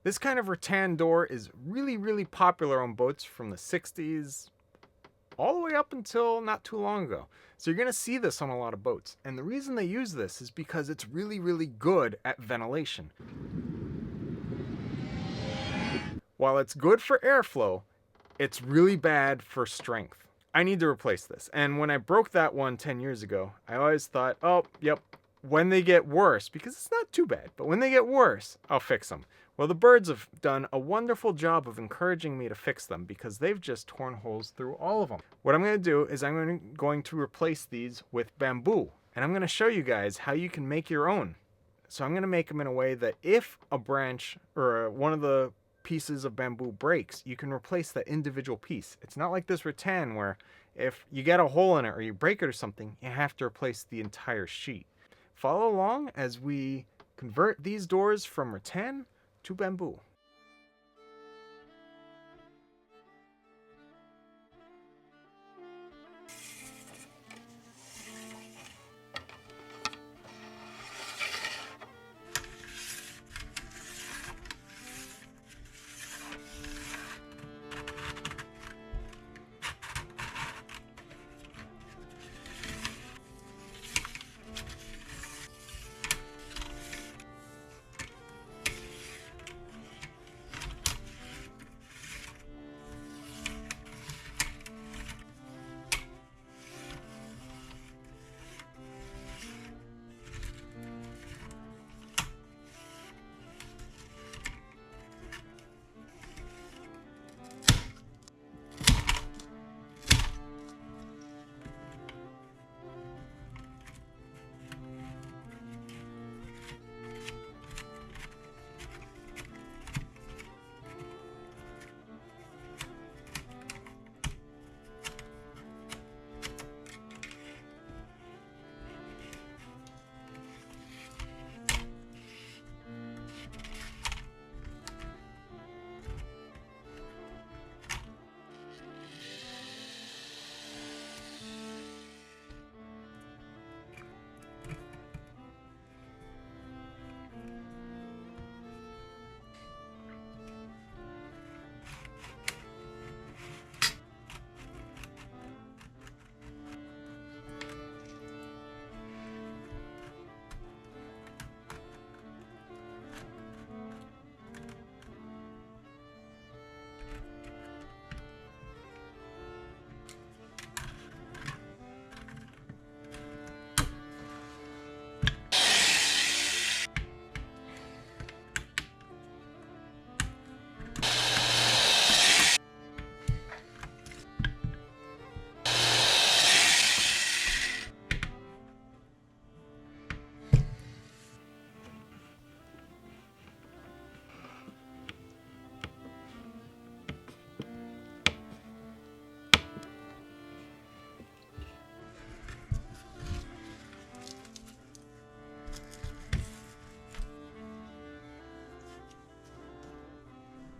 This kind of rattan door is really popular on boats from the 60s all the way up until not too long ago. So you're going to see this on a lot of boats. And the reason they use this is because it's really good at ventilation. While it's good for airflow, it's really bad for strength. I need to replace this. And when I broke that one 10 years ago, I always thought, oh, yep, when they get worse, because it's not too bad, but when they get worse, I'll fix them. Well, the birds have done a wonderful job of encouraging me to fix them because they've just torn holes through all of them. What I'm going to do is I'm going to replace these with bamboo. And I'm going to show you guys how you can make your own. So I'm going to make them in a way that if a branch or one of the pieces of bamboo breaks, you can replace that individual piece. It's not like this rattan where if you get a hole in it or you break it or something, you have to replace the entire sheet. Follow along as we convert these doors from rattan to bamboo.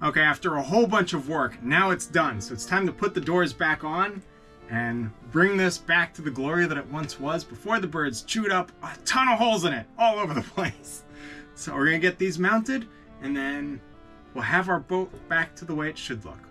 Okay, after a whole bunch of work, now it's done. So it's time to put the doors back on and bring this back to the glory that it once was before the birds chewed up a ton of holes in it all over the place. So we're gonna get these mounted and then we'll have our boat back to the way it should look.